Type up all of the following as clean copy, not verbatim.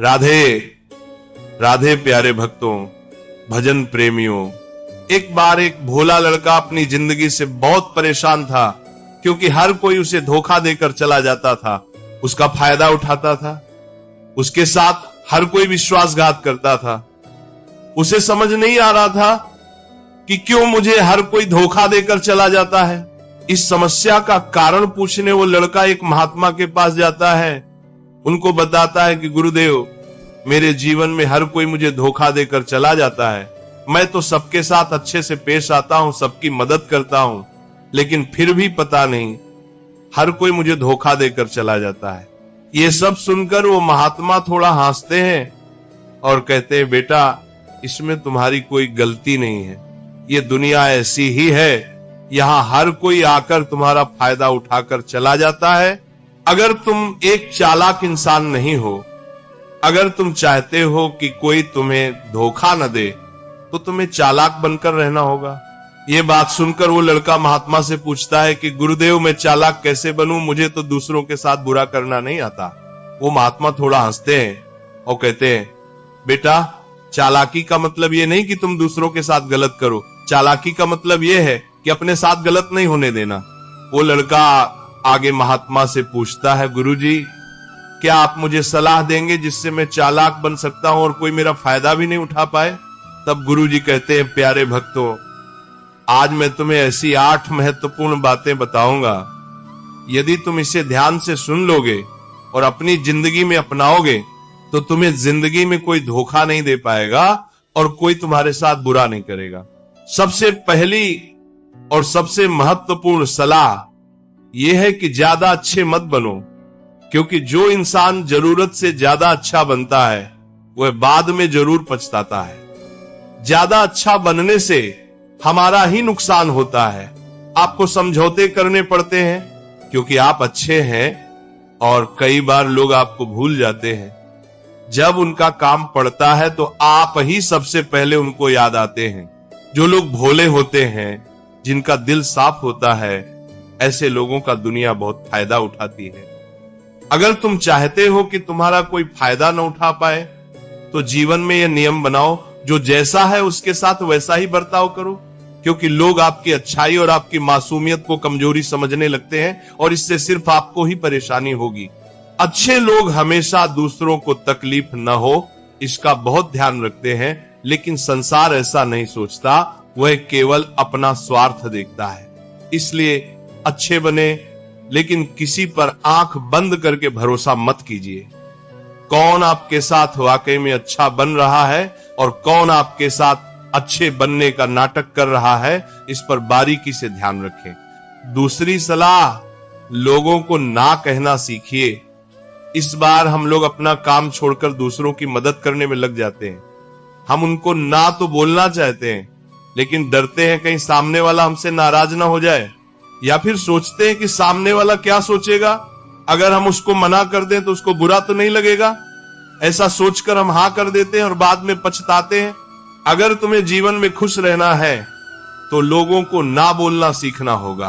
राधे राधे प्यारे भक्तों, भजन प्रेमियों। एक बार एक भोला लड़का अपनी जिंदगी से बहुत परेशान था, क्योंकि हर कोई उसे धोखा देकर चला जाता था, उसका फायदा उठाता था, उसके साथ हर कोई विश्वासघात करता था। उसे समझ नहीं आ रहा था कि क्यों मुझे हर कोई धोखा देकर चला जाता है। इस समस्या का कारण पूछने वो लड़का एक महात्मा के पास जाता है, उनको बताता है कि गुरुदेव, मेरे जीवन में हर कोई मुझे धोखा देकर चला जाता है। मैं तो सबके साथ अच्छे से पेश आता हूं, सबकी मदद करता हूं, लेकिन फिर भी पता नहीं हर कोई मुझे धोखा देकर चला जाता है। ये सब सुनकर वो महात्मा थोड़ा हंसते हैं और कहते हैं, बेटा, इसमें तुम्हारी कोई गलती नहीं है, ये दुनिया ऐसी ही है, यहां हर कोई आकर तुम्हारा फायदा उठाकर चला जाता है। अगर तुम एक चालाक इंसान नहीं हो, अगर तुम चाहते हो कि कोई तुम्हें धोखा न दे, तो तुम्हें चालाक बनकर रहना होगा। ये बात सुनकर वो लड़का महात्मा से पूछता है कि गुरुदेव, मैं चालाक कैसे बनूं, मुझे तो दूसरों के साथ बुरा करना नहीं आता। वो महात्मा थोड़ा हंसते हैं और कहते हैं, बेटा, चालाकी का मतलब ये नहीं कि तुम दूसरों के साथ गलत करो, चालाकी का मतलब ये है कि अपने साथ गलत नहीं होने देना। वो लड़का आगे महात्मा से पूछता है, गुरुजी, क्या आप मुझे सलाह देंगे जिससे मैं चालाक बन सकता हूं और कोई मेरा फायदा भी नहीं उठा पाए? तब गुरुजी कहते हैं, प्यारे भक्तों, आज मैं तुम्हें ऐसी 8 महत्वपूर्ण बातें बताऊंगा, यदि तुम इसे ध्यान से सुन लोगे और अपनी जिंदगी में अपनाओगे तो तुम्हें जिंदगी में कोई धोखा नहीं दे पाएगा और कोई तुम्हारे साथ बुरा नहीं करेगा। सबसे पहली और सबसे महत्वपूर्ण सलाह यह है कि ज्यादा अच्छे मत बनो, क्योंकि जो इंसान जरूरत से ज्यादा अच्छा बनता है वह बाद में जरूर पछताता है। ज्यादा अच्छा बनने से हमारा ही नुकसान होता है। आपको समझौते करने पड़ते हैं क्योंकि आप अच्छे हैं, और कई बार लोग आपको भूल जाते हैं। जब उनका काम पड़ता है तो आप ही सबसे पहले उनको याद आते हैं। जो लोग भोले होते हैं, जिनका दिल साफ होता है, ऐसे लोगों का दुनिया बहुत फायदा उठाती है। अगर तुम चाहते हो कि तुम्हारा कोई फायदा न उठा पाए, तो जीवन में यह नियम बनाओ, जो जैसा है उसके साथ वैसा ही बर्ताव करो, क्योंकि लोग आपकी अच्छाई और आपकी मासूमियत को कमजोरी समझने लगते हैं और इससे सिर्फ आपको ही परेशानी होगी। अच्छे लोग हमेशा दूसरों को तकलीफ न हो इसका बहुत ध्यान रखते हैं, लेकिन संसार ऐसा नहीं सोचता, वह केवल अपना स्वार्थ देखता है। इसलिए अच्छे बने, लेकिन किसी पर आंख बंद करके भरोसा मत कीजिए। कौन आपके साथ वाकई में अच्छा बन रहा है और कौन आपके साथ अच्छे बनने का नाटक कर रहा है, इस पर बारीकी से ध्यान रखें। दूसरी सलाह, लोगों को ना कहना सीखिए। इस बार हम लोग अपना काम छोड़कर दूसरों की मदद करने में लग जाते हैं। हम उनको ना तो बोलना चाहते हैं, लेकिन डरते हैं कहीं सामने वाला हमसे नाराज ना हो जाए, या फिर सोचते हैं कि सामने वाला क्या सोचेगा, अगर हम उसको मना कर दें तो उसको बुरा तो नहीं लगेगा। ऐसा सोचकर हम हाँ कर देते हैं और बाद में पछताते हैं। अगर तुम्हें जीवन में खुश रहना है तो लोगों को ना बोलना सीखना होगा।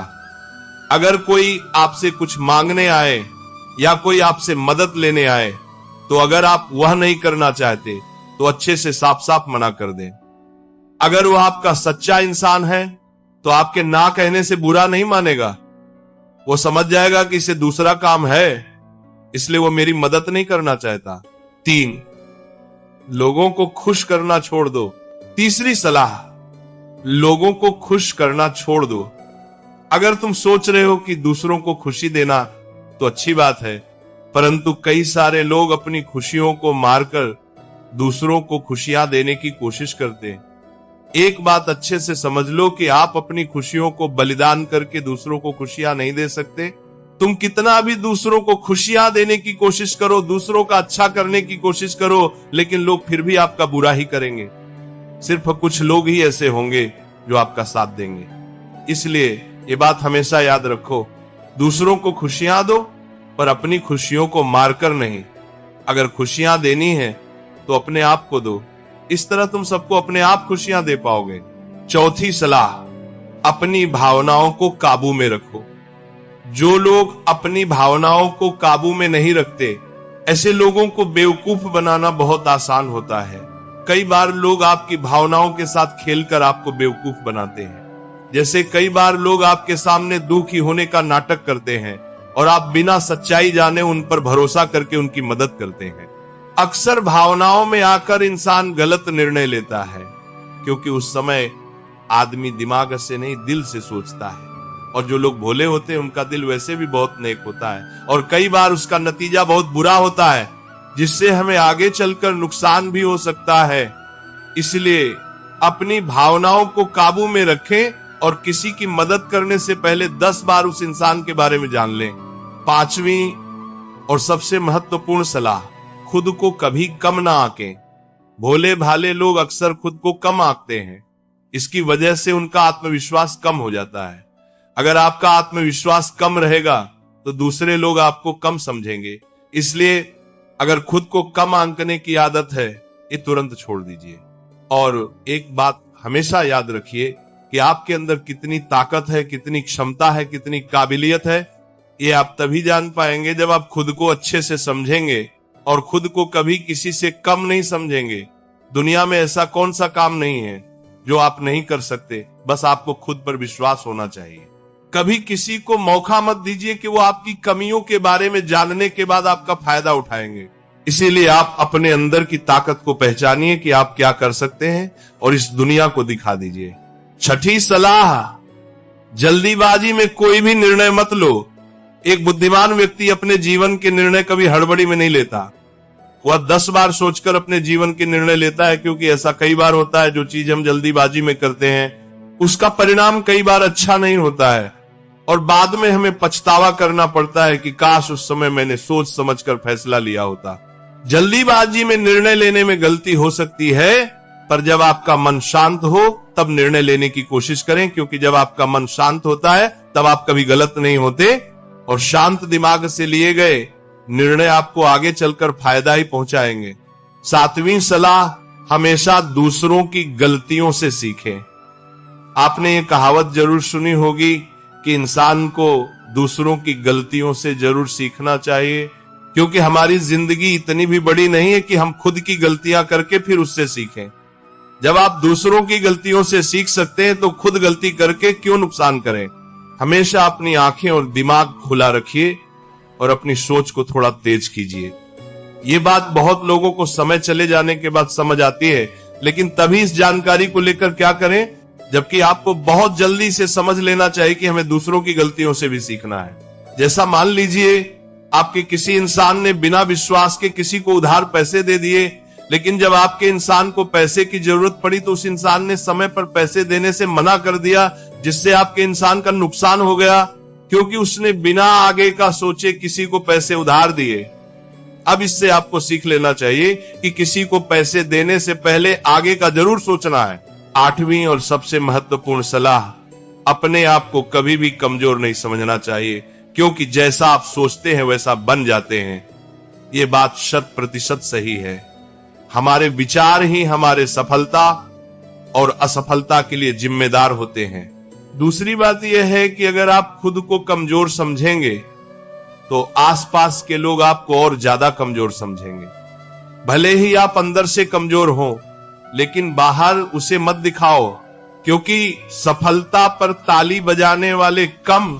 अगर कोई आपसे कुछ मांगने आए या कोई आपसे मदद लेने आए, तो अगर आप वह नहीं करना चाहते तो अच्छे से साफ साफ मना कर दें। अगर वह आपका सच्चा इंसान है तो आपके ना कहने से बुरा नहीं मानेगा, वो समझ जाएगा कि इसे दूसरा काम है, इसलिए वो मेरी मदद नहीं करना चाहता। 3, लोगों को खुश करना छोड़ दो। तीसरी सलाह, लोगों को खुश करना छोड़ दो। अगर तुम सोच रहे हो कि दूसरों को खुशी देना तो अच्छी बात है, परंतु कई सारे लोग अपनी खुशियों को मारकर दूसरों को खुशियां देने की कोशिश करते हैं। एक बात अच्छे से समझ लो कि आप अपनी खुशियों को बलिदान करके दूसरों को खुशियां नहीं दे सकते। तुम कितना भी दूसरों को खुशियां देने की कोशिश करो, दूसरों का अच्छा करने की कोशिश करो, लेकिन लोग फिर भी आपका बुरा ही करेंगे। सिर्फ कुछ लोग ही ऐसे होंगे जो आपका साथ देंगे। इसलिए ये बात हमेशा याद रखो, दूसरों को खुशियां दो, पर अपनी खुशियों को मारकर नहीं। अगर खुशियां देनी है तो अपने आप को दो, इस तरह तुम सबको अपने आप खुशियां दे पाओगे। चौथी सलाह, अपनी भावनाओं को काबू में रखो। जो लोग अपनी भावनाओं को काबू में नहीं रखते, ऐसे लोगों को बेवकूफ बनाना बहुत आसान होता है। कई बार लोग आपकी भावनाओं के साथ खेलकर आपको बेवकूफ बनाते हैं। जैसे कई बार लोग आपके सामने दुखी होने का नाटक करते हैं और आप बिना सच्चाई जाने उन पर भरोसा करके उनकी मदद करते हैं। अक्सर भावनाओं में आकर इंसान गलत निर्णय लेता है, क्योंकि उस समय आदमी दिमाग से नहीं दिल से सोचता है, और जो लोग भोले होते हैं उनका दिल वैसे भी बहुत नेक होता है, और कई बार उसका नतीजा बहुत बुरा होता है, जिससे हमें आगे चलकर नुकसान भी हो सकता है। इसलिए अपनी भावनाओं को काबू में रखें और किसी की मदद करने से पहले 10 बार उस इंसान के बारे में जान लें। 5वीं और सबसे महत्वपूर्ण सलाह, खुद को कभी कम ना आंकें। भोले भाले लोग अक्सर खुद को कम आंकते हैं, इसकी वजह से उनका आत्मविश्वास कम हो जाता है। अगर आपका आत्मविश्वास कम रहेगा तो दूसरे लोग आपको कम समझेंगे। इसलिए अगर खुद को कम आंकने की आदत है, ये तुरंत छोड़ दीजिए। और एक बात हमेशा याद रखिए कि आपके अंदर कितनी ताकत है, कितनी क्षमता है, कितनी काबिलियत है, ये आप तभी जान पाएंगे जब आप खुद को अच्छे से समझेंगे और खुद को कभी किसी से कम नहीं समझेंगे। दुनिया में ऐसा कौन सा काम नहीं है जो आप नहीं कर सकते, बस आपको खुद पर विश्वास होना चाहिए। कभी किसी को मौका मत दीजिए कि वो आपकी कमियों के बारे में जानने के बाद आपका फायदा उठाएंगे। इसीलिए आप अपने अंदर की ताकत को पहचानिए कि आप क्या कर सकते हैं और इस दुनिया को दिखा दीजिए। 6ठी सलाह, जल्दीबाजी में कोई भी निर्णय मत लो। एक बुद्धिमान व्यक्ति अपने जीवन के निर्णय कभी हड़बड़ी में नहीं लेता। वह 10 बार सोचकर अपने जीवन के निर्णय लेता है, क्योंकि ऐसा कई बार होता है जो चीज हम जल्दीबाजी में करते हैं उसका परिणाम कई बार अच्छा नहीं होता है, और बाद में हमें पछतावा करना पड़ता है कि काश उस समय मैंने सोच समझकर फैसला लिया होता। जल्दीबाजी में निर्णय लेने में गलती हो सकती है, पर जब आपका मन शांत हो तब निर्णय लेने की कोशिश करें, क्योंकि जब आपका मन शांत होता है तब आप कभी गलत नहीं होते, और शांत दिमाग से लिए गए निर्णय आपको आगे चलकर फायदा ही पहुंचाएंगे। 7वीं सलाह, हमेशा दूसरों की गलतियों से सीखें। आपने ये कहावत जरूर सुनी होगी कि इंसान को दूसरों की गलतियों से जरूर सीखना चाहिए, क्योंकि हमारी जिंदगी इतनी भी बड़ी नहीं है कि हम खुद की गलतियां करके फिर उससे सीखें। जब आप दूसरों की गलतियों से सीख सकते हैं तो खुद गलती करके क्यों नुकसान करें। हमेशा अपनी आंखें और दिमाग खुला रखिए और अपनी सोच को थोड़ा तेज कीजिए। ये बात बहुत लोगों को समय चले जाने के बाद समझ आती है, लेकिन तभी इस जानकारी को लेकर क्या करें, जबकि आपको बहुत जल्दी से समझ लेना चाहिए कि हमें दूसरों की गलतियों से भी सीखना है। जैसा मान लीजिए आपके किसी इंसान ने बिना विश्वास के किसी को उधार पैसे दे दिए, लेकिन जब आपके इंसान को पैसे की जरूरत पड़ी तो उस इंसान ने समय पर पैसे देने से मना कर दिया, जिससे आपके इंसान का नुकसान हो गया, क्योंकि उसने बिना आगे का सोचे किसी को पैसे उधार दिए। अब इससे आपको सीख लेना चाहिए कि किसी को पैसे देने से पहले आगे का जरूर सोचना है। 8वीं और सबसे महत्वपूर्ण सलाह, अपने आप को कभी भी कमजोर नहीं समझना चाहिए, क्योंकि जैसा आप सोचते हैं वैसा बन जाते हैं। ये बात 100% सही है। हमारे विचार ही हमारे सफलता और असफलता के लिए जिम्मेदार होते हैं। दूसरी बात यह है कि अगर आप खुद को कमजोर समझेंगे तो आसपास के लोग आपको और ज्यादा कमजोर समझेंगे। भले ही आप अंदर से कमजोर हो, लेकिन बाहर उसे मत दिखाओ, क्योंकि सफलता पर ताली बजाने वाले कम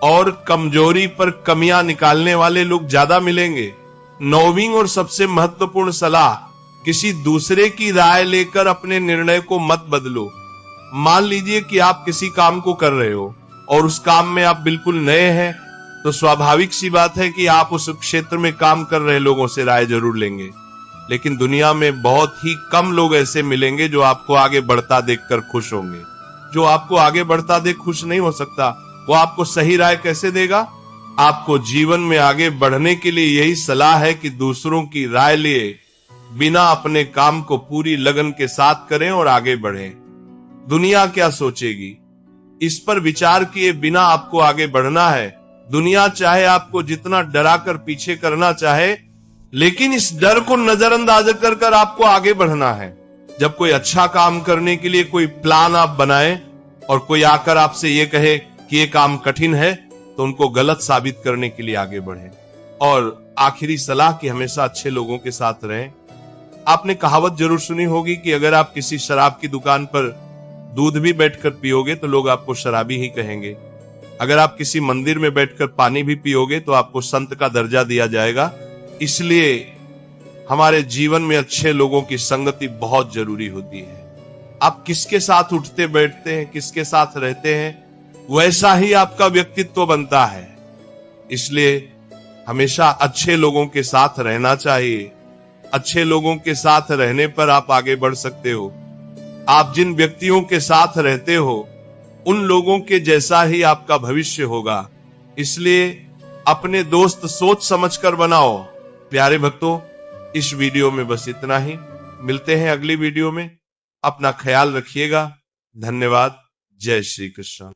और कमजोरी पर कमियां निकालने वाले लोग ज्यादा मिलेंगे। 9वीं और सबसे महत्वपूर्ण सलाह, किसी दूसरे की राय लेकर अपने निर्णय को मत बदलो। मान लीजिए कि आप किसी काम को कर रहे हो और उस काम में आप बिल्कुल नए हैं, तो स्वाभाविक सी बात है कि आप उस क्षेत्र में काम कर रहे लोगों से राय जरूर लेंगे, लेकिन दुनिया में बहुत ही कम लोग ऐसे मिलेंगे जो आपको आगे बढ़ता देखकर खुश होंगे। जो आपको आगे बढ़ता देख खुश नहीं हो सकता, वो आपको सही राय कैसे देगा। आपको जीवन में आगे बढ़ने के लिए यही सलाह है कि दूसरों की राय लिए बिना अपने काम को पूरी लगन के साथ करें और आगे बढ़ें। दुनिया क्या सोचेगी, इस पर विचार किए बिना आपको आगे बढ़ना है। दुनिया चाहे आपको जितना डरा कर पीछे करना चाहे, लेकिन इस डर को नजरअंदाज कर आपको आगे बढ़ना है। जब कोई अच्छा काम करने के लिए कोई प्लान आप बनाएं और कोई आकर आपसे ये कहे कि ये काम कठिन है, तो उनको गलत साबित करने के लिए आगे बढ़ें। और आखिरी सलाह कि हमेशा अच्छे लोगों के साथ रहें। आपने कहावत जरूर सुनी होगी कि अगर आप किसी शराब की दुकान पर दूध भी बैठकर पियोगे तो लोग आपको शराबी ही कहेंगे। अगर आप किसी मंदिर में बैठकर पानी भी पियोगे तो आपको संत का दर्जा दिया जाएगा। इसलिए हमारे जीवन में अच्छे लोगों की संगति बहुत जरूरी होती है। आप किसके साथ उठते बैठते हैं, किसके साथ रहते हैं, वैसा ही आपका व्यक्तित्व बनता है। इसलिए हमेशा अच्छे लोगों के साथ रहना चाहिए। अच्छे लोगों के साथ रहने पर आप आगे बढ़ सकते हो। आप जिन व्यक्तियों के साथ रहते हो उन लोगों के जैसा ही आपका भविष्य होगा। इसलिए अपने दोस्त सोच समझकर बनाओ। प्यारे भक्तों, इस वीडियो में बस इतना ही। मिलते हैं अगली वीडियो में। अपना ख्याल रखिएगा। धन्यवाद। जय श्री कृष्ण।